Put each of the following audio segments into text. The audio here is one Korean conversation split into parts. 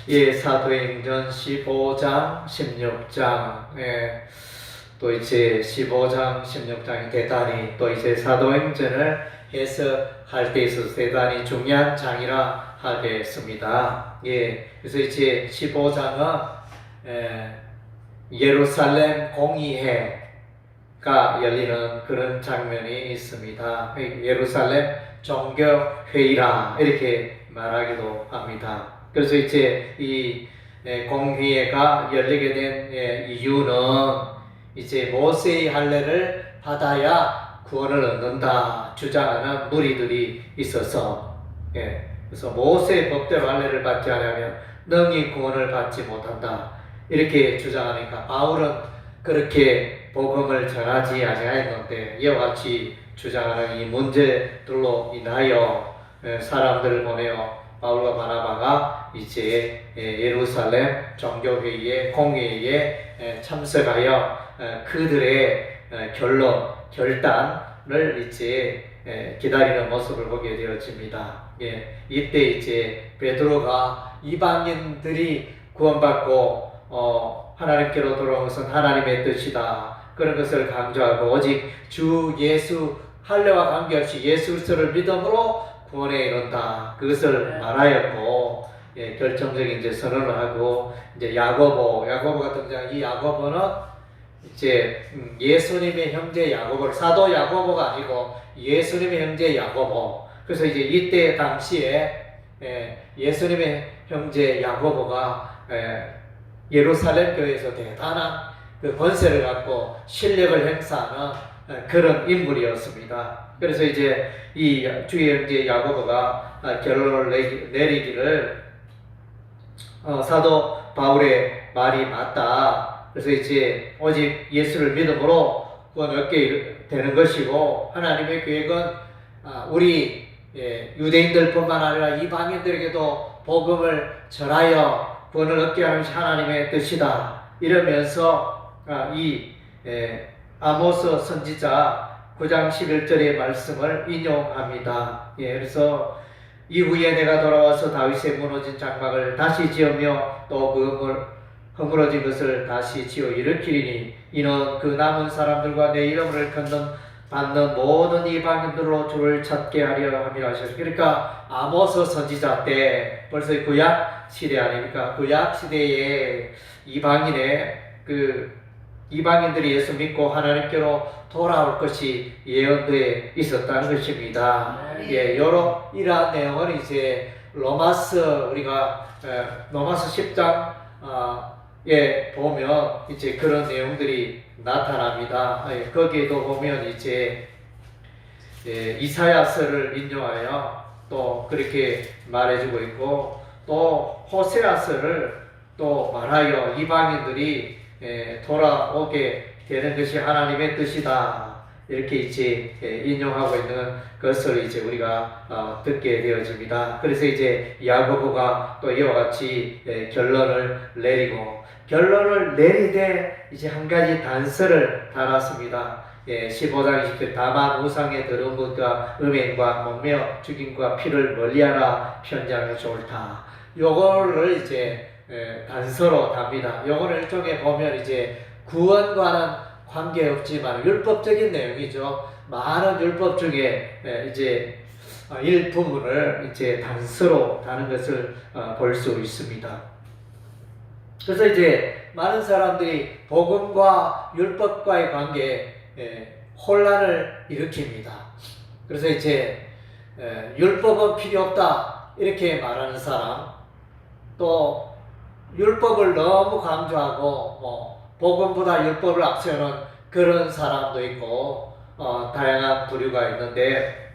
예, 사도행전 15장, 16장, 예, 또 이제 15장, 16장이 대단히 또 이제 사도행전을 해석할 때 있어서 대단히 중요한 장이라 하겠습니다. 예, 그래서 이제 15장은 예루살렘 공의회가 열리는 그런 장면이 있습니다. 예루살렘 종교회의라 이렇게 말하기도 합니다. 그래서 이제 이 공회가 열리게 된 이유는 이제 모세의 할례를 받아야 구원을 얻는다 주장하는 무리들이 있어서, 그래서 모세의 법대로 할례를 받지 않으면 능히 구원을 받지 못한다 이렇게 주장하니까 바울은 그렇게 복음을 전하지 아니하였는데 이와 같이 주장하는 이 문제들로 인하여 사람들을 보내어 바울과 바나바가 이제 예루살렘 종교회의에 공회의에 참석하여 그들의 결단을 이제 기다리는 모습을 보게 되어집니다. 이때 이제 베드로가 이방인들이 구원받고 하나님께로 돌아온 것은 하나님의 뜻이다 그런 것을 강조하고 오직 주 예수 할례와 관계없이 예수 그리스도를 믿음으로 구원에 이른다 그것을 말하였고, 결정적인 이제 선언을 하고 이제 야고보가 등장. 이 야고보는 이제 예수님의 형제 야고보, 사도 야고보가 아니고 예수님의 형제 야고보. 그래서 이제 이때 당시에 예수님의 형제 야고보가 예루살렘 교회에서 대단한 그 권세를 갖고 실력을 행사하는 그런 인물이었습니다. 그래서 이제 이 주의 형제 야고보가 결론을 내리기를 사도 바울의 말이 맞다. 그래서 이제 오직 예수를 믿음으로 구원 얻게 되는 것이고 하나님의 계획은 우리 유대인들뿐만 아니라 이방인들에게도 복음을 전하여 구원을 얻게 하는 것이 하나님의 뜻이다. 이러면서 이 아모스 선지자 9장 11절의 말씀을 인용합니다. 그래서 이후에 내가 돌아와서 다윗의 무너진 장막을 다시 지으며 또 그 허물어진 것을 다시 지어 일으키리니 이는 그 남은 사람들과 내 이름을 받는 모든 이방인들로 주를 찾게 하려 함이라 하셨습니다. 그러니까 아모스 선지자 때 벌써 구약 시대 아닙니까? 구약 시대에 이방인들이 예수 믿고 하나님께로 돌아올 것이 예언되어 있었다는 것입니다. 이러한 내용은 이제 우리가 로마서 10장에 보면 이제 그런 내용들이 나타납니다. 거기에도 보면 이제 이사야서를 인용하여 또 그렇게 말해주고 있고 또 호세아서를 또 말하여 이방인들이 돌아오게 되는 것이 하나님의 뜻이다 이렇게 이제 인용하고 있는 것을 이제 우리가 듣게 되어집니다. 그래서 이제 야고보가 또 이와 같이 결론을 내리되 이제 한 가지 단서를 달았습니다. 15장 20절 다만 우상에 들은 것과 음행과 목매어 죽임과 피를 멀리하라 편지하면 좋을다. 요거를 이제 단서로 답니다. 요거는 일종의 보면 이제 구원과는 관계없지만 율법적인 내용이죠. 많은 율법 중에 이제 일부분을 이제 단서로 다는 것을 볼 수 있습니다. 그래서 이제 많은 사람들이 복음과 율법과의 관계에 혼란을 일으킵니다. 그래서 이제 율법은 필요 없다 이렇게 말하는 사람, 또 율법을 너무 강조하고 복음보다 율법을 앞세우는 그런 사람도 있고 다양한 부류가 있는데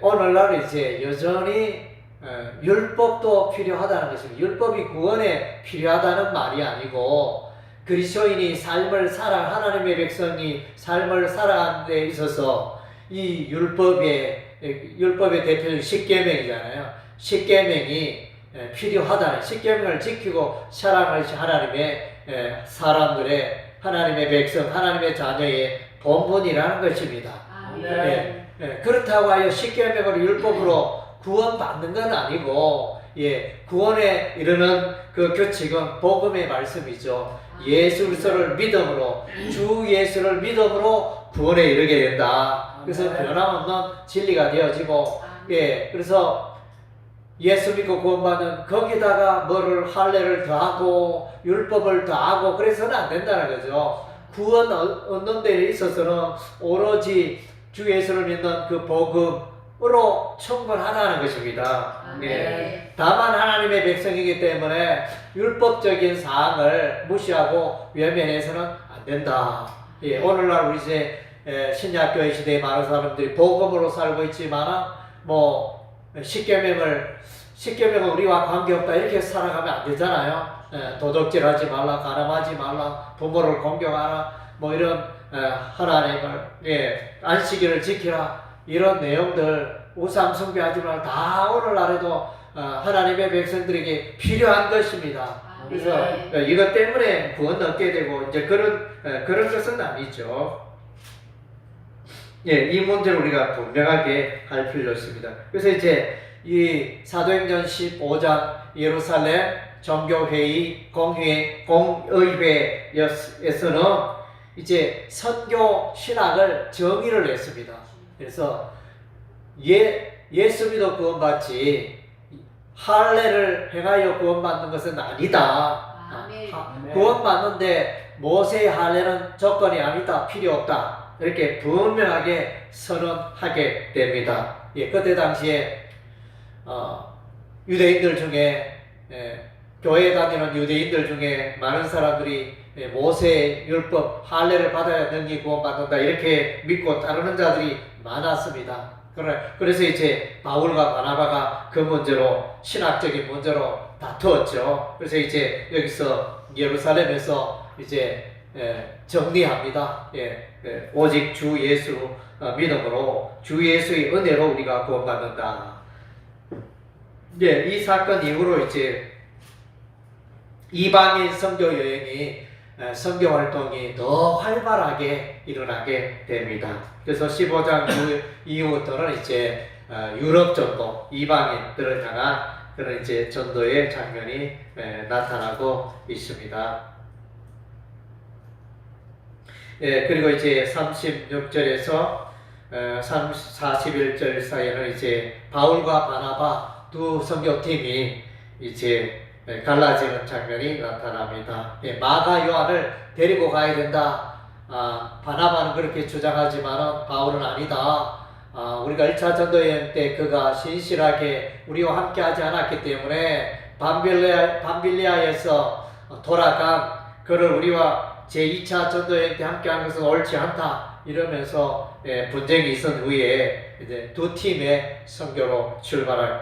오늘날 이제 여전히 율법도 필요하다는 것입니다. 율법이 구원에 필요하다는 말이 아니고 그리스도인이 하나님의 백성이 삶을 살아가는 데 있어서 이 율법의 대표적인 십계명이잖아요. 십계명이 필요하다는, 십계명을 지키고 살아가는 것이 하나님의 백성, 하나님의 자녀의 본분이라는 것입니다. 그렇다고 하여 십계명으로 율법으로 구원받는 건 아니고 구원에 이르는 그 규칙은 복음의 말씀이죠. 예수 그리스도를 믿음으로, 주 예수를 믿음으로 구원에 이르게 된다. 그래서 변함없는 진리가 되어지고, 그래서 예수 믿고 구원받는 거기다가 뭐를 할례를 더하고 율법을 더하고 그래서는 안 된다는 거죠. 구원 얻는 데 있어서는 오로지 주 예수를 믿는 그 복음으로 충분하다는 것입니다. 다만 하나님의 백성이기 때문에 율법적인 사항을 무시하고 외면해서는 안 된다. 오늘날 우리 이제 신약교회 시대에 많은 사람들이 복음으로 살고 있지만 뭐 십계명은 우리와 관계없다 이렇게 살아가면 안 되잖아요. 도둑질하지 말라, 가늠하지 말라, 부모를 공경하라, 뭐 이런 하나님을 안식일을 지키라 이런 내용들, 우상 숭배하지 말라, 다 오늘날에도 하나님의 백성들에게 필요한 것입니다. 그래서 이것 때문에 구원 얻게 되고 이제 그런 것은 아니죠. 이 문제를 우리가 분명하게 할 필요가 있습니다. 그래서 이제 이 사도행전 15장 예루살렘 정교회의 공의회에서는 이제 선교 신학을 정의를 했습니다. 그래서 예수 믿어 구원받지 할례를 행하여 구원받는 것은 아니다. 구원받는데 모세의 할례는 조건이 아니다, 필요 없다. 이렇게 분명하게 선언하게 됩니다. 그때 당시에 유대인들 중에 교회에 다니는 유대인들 중에 많은 사람들이 모세의 율법 할례를 받아야 능히 구원받는다 이렇게 믿고 따르는 자들이 많았습니다. 그래서 이제 바울과 바나바가 그 문제로 신학적인 문제로 다투었죠. 그래서 이제 여기서 예루살렘에서 이제 정리합니다. 오직 주 예수 믿음으로 주 예수의 은혜로 우리가 구원받는다. 이 사건 이후로 이제 이방인 선교 여행이 선교 활동이 더 활발하게 일어나게 됩니다. 그래서 15장 이후부터는 이제 유럽 전도, 이방인들을 향한 그런 이제 전도의 장면이 나타나고 있습니다. 그리고 이제 36절에서 41절 사이에는 이제 바울과 바나바 두 선교팀이 이제 갈라지는 장면이 나타납니다. 마가 요한을 데리고 가야 된다. 바나바는 그렇게 주장하지만 바울은 아니다. 우리가 1차 전도여행 때 그가 신실하게 우리와 함께 하지 않았기 때문에 밤빌리아에서 돌아간 그를 우리와 제2차 전도여행 때 함께 하는 것은 옳지 않다. 이러면서 분쟁이 있은 후에 이제 두 팀의 선교로 출발을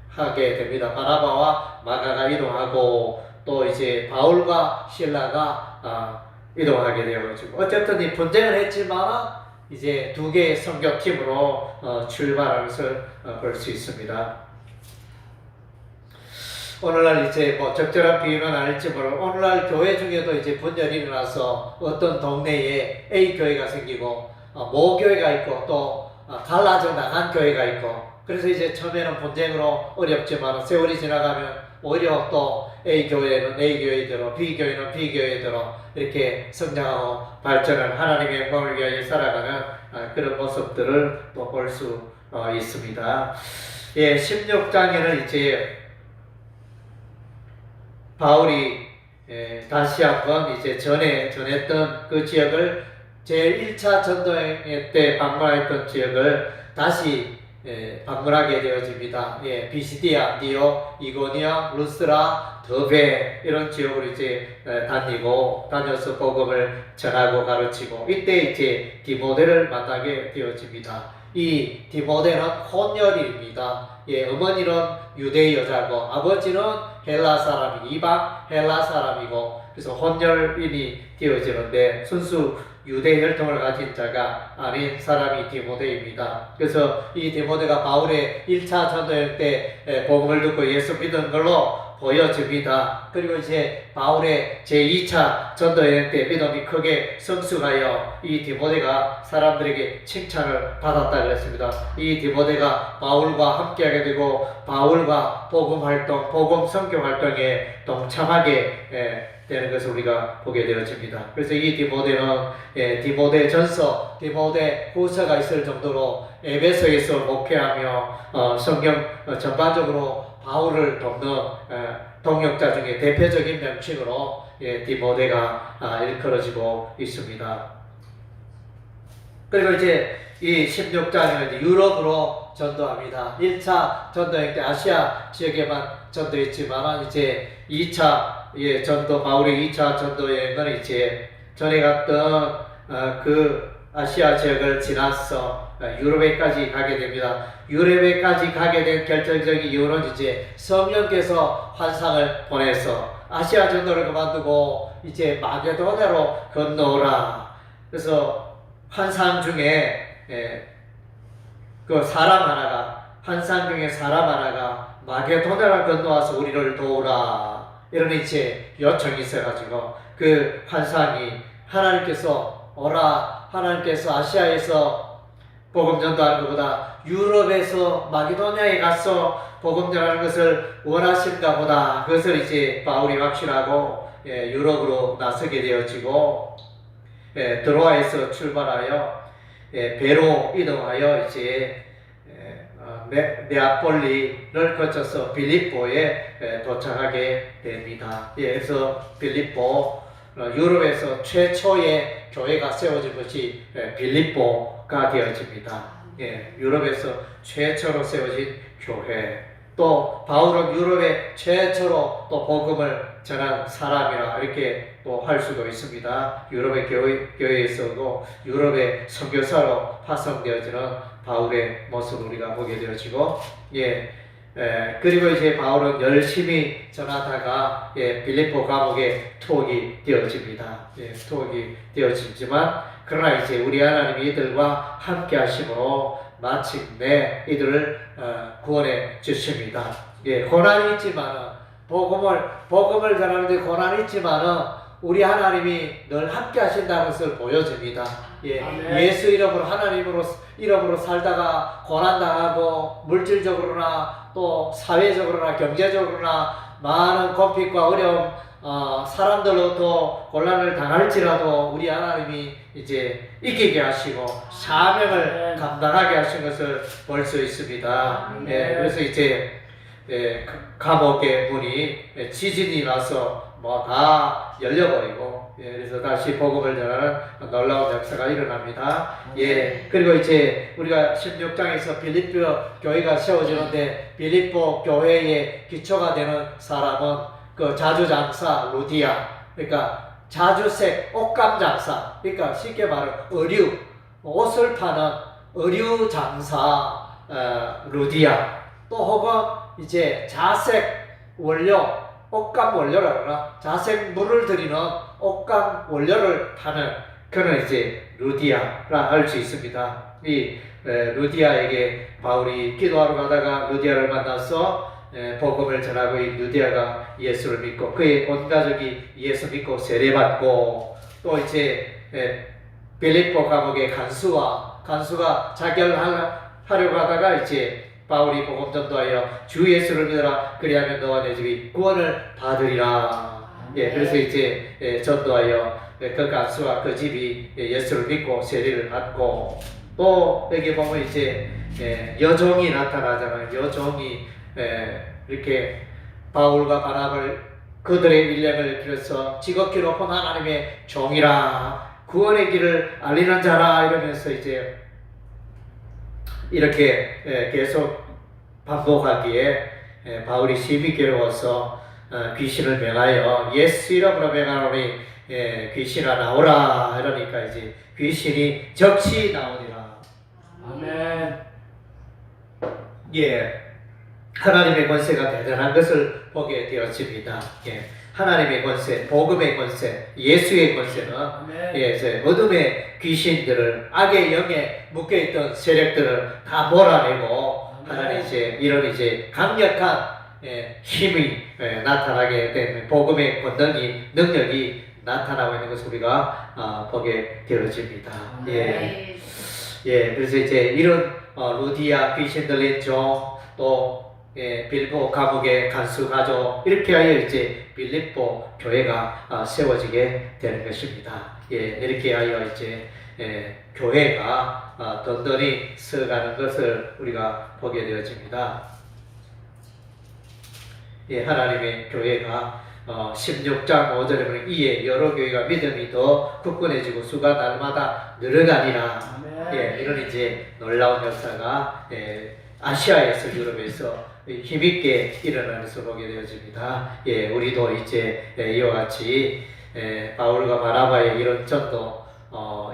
하게 됩니다. 바나바와 마가가 이동하고 또 이제 바울과 실라가 이동하게 되어가지고 어쨌든 이 분쟁을 했지만 이제 두 개의 선교팀으로 출발하는 것을 볼 수 있습니다. 오늘날 이제 뭐 적절한 비유는 아닐지 모르고 오늘날 교회 중에도 이제 분열이 일어나서 어떤 동네에 A 교회가 생기고 모 교회가 있고 또 갈라져 나간 교회가 있고 그래서 이제 처음에는 분쟁으로 어렵지만 세월이 지나가면 오히려 또 A 교회는 A 교회대로 B 교회는 B 교회대로 이렇게 성장하고 발전을 하나님의 영광을 위하여 살아가는 그런 모습들을 또 볼 수 있습니다. 16장에는 이제 바울이 다시 한번 이제 전에 전했던 그 지역을 제1차 전도행 때 방문했던 지역을 다시 방문하게 되어집니다. 비시디아, 안디오, 이고니아, 루스라, 더베 이런 지역으로 이제 다녀서 복음을 전하고 가르치고 이때 이제 디모데를 만나게 되어집니다. 이 디모데는 혼혈입니다. 어머니는 유대 여자고 아버지는 헬라 사람이 이방 헬라 사람이고 그래서 혼혈인이 되어지는데 순수 유대 혈통을 가진 자가 아닌 사람이 디모데입니다. 그래서 이 디모데가 바울의 1차 전도여행 때 복음을 듣고 예수 믿은 걸로 보여집니다. 그리고 이제 바울의 제2차 전도 여행 때 믿음이 크게 성숙하여 이 디모데가 사람들에게 칭찬을 받았다 그랬습니다. 이 디모데가 바울과 함께하게 되고 바울과 복음 활동, 복음 선교 활동에 동참하게 되는 것을 우리가 보게 되어집니다. 그래서 이 디모데는 디모데 전서, 디모데 후서가 있을 정도로 에베소에서 목회하며 성경 전반적으로 바울을 돕는 동역자 중에 대표적인 명칭으로 디모데가 일컬어지고 있습니다. 그리고 이제 이 16장에는 이제 유럽으로 전도합니다. 1차 전도행 때 아시아 지역에만 전도했지만 이제 2차 전도, 바울의 2차 전도 여행은 이제 전에 갔던 그 아시아 지역을 지나서 유럽에까지 가게 됩니다. 유럽에까지 가게 된 결정적인 이유는 이제 성령께서 환상을 보내서 아시아 전도를 그만두고 이제 마게도냐로 건너오라. 그래서 환상 중에 그 사람 하나가, 환상 중에 사람 하나가 마게도냐를 건너와서 우리를 도우라. 이런 이제 요청이 있어가지고 그 환상이 하나님께서 오라, 하나님께서 아시아에서 복음 전도하는 것보다 유럽에서 마게도냐에 가서 복음 전하는 것을 원하신가 보다. 그것을 이제 바울이 확신하고 유럽으로 나서게 되어지고 드로아에서 출발하여 배로 이동하여 이제 네아폴리를 거쳐서 빌립보에 도착하게 됩니다. 그래서 빌립보, 유럽에서 최초의 교회가 세워진 것이 빌립보가 되어집니다. 유럽에서 최초로 세워진 교회. 또 바울은 유럽의 최초로 또 복음을 전한 사람이라 이렇게 또 할 수도 있습니다. 유럽의 교회에서도 유럽의 선교사로 파송되어지는 바울의 모습을 우리가 보게 되어지고, 그리고 이제 바울은 열심히 전하다가 빌립보 감옥에 투옥이 되어집니다. 투옥이 되어지지만 그러나 이제 우리 하나님이 이들과 함께 하심으로 마침내 이들을 구원해 주십니다. 고난이 있지만은 복음을 전하는데 고난이 있지만은 우리 하나님이 늘 함께 하신다는 것을 보여줍니다. 예수 이름으로, 하나님으로 이름으로 살다가 고난당하고 물질적으로나 또 사회적으로나 경제적으로나 많은 고핍과 어려움, 사람들로부터 곤란을 당할지라도 우리 하나님이 이제 이기게 하시고 사명을 감당하게 하신 것을 볼 수 있습니다. 그래서 이제 감옥의 문이 지진이 나서 뭐 다 열려버리고 그래서 다시 복음을 전하는 놀라운 역사가 일어납니다. 그리고 이제 우리가 16장에서 빌립보 교회가 세워지는데 빌립보 교회의 기초가 되는 사람은 그 자주장사 루디아, 그러니까 자주색 옷감 장사, 그러니까 쉽게 말하면 의류, 옷을 파는 의류 장사 루디아, 또 혹은 이제 자색 원료, 옷감 원료라 그러나 자색 물을 들이는 옷감 원료를 파는 그는 이제 루디아라 할 수 있습니다. 이 루디아에게 바울이 기도하러 가다가 루디아를 만나서 복음을 전하고 이 루디아가 예수를 믿고 그의 온 가족이 예수 믿고 세례받고 또 이제 빌립보 감옥의 간수가 자결하려고 하다가 이제 바울이 복음 전도하여 주 예수를 믿어라 그리하면 너와 내 집이 구원을 받으리라. 그래서 이제 전도하여 그 간수와 그 집이 예수를 믿고 세례를 받고 또 여기 보면 이제 여종이 나타나잖아요. 여종이 이렇게 바울과 바나바를 그들의 일념을 빌어서 지극히 높은 하나님의 종이라 구원의 길을 알리는 자라 이러면서 이제 이렇게 계속 반복하기에 바울이 심히 괴로워서 귀신을 명하여 예수 이름으로 명하노니 귀신아 나오라 이러니까 이제 귀신이 적시 나오니라. 아멘. 하나님의 권세가 대단한 것을 보게 되어집니다. 하나님의 권세, 복음의 권세, 예수의 권세는 이제 어둠의 귀신들을 악의 영에 묶여있던 세력들을 다 몰아내고 하나님 이제 이런 이제 강력한 힘이 나타나게 되는 복음의 권능이 능력이 나타나고 있는 것을 우리가 보게 되어집니다. 예. 예, 그래서 이제 이런 루디아 귀신 들린 종, 빌보 감옥의 간수 가족 이렇게 하여 이제 빌립보 교회가 세워지게 되는 것입니다. 예, 이렇게 하여 이제 교회가 든든히 서가는 것을 우리가 보게 되어집니다. 예, 하나님의 교회가 16장 5절에 보면 이에 여러 교회가 믿음이 더 굳건해지고 수가 날마다 늘어가니라. 예, 이런 이제 놀라운 역사가 아시아에서 유럽에서 힘있게 일어나는 것을 보게 되어집니다. 예, 우리도 이제 이와 같이 바울과 바나바의 이런 전도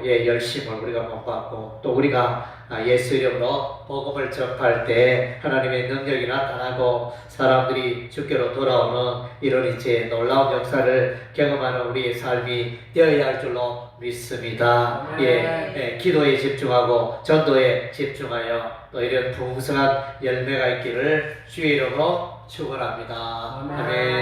열심을 우리가 본받고 또 우리가 예수 이름으로 복음을 전할 때 하나님의 능력이 나타나고 사람들이 주께로 돌아오는 이런 이제 놀라운 역사를 경험하는 우리의 삶이 되어야 할 줄로 믿습니다. 예, 기도에 집중하고 전도에 집중하여 또 이런 풍성한 열매가 있기를 주의 이름으로 축원합니다. 아멘.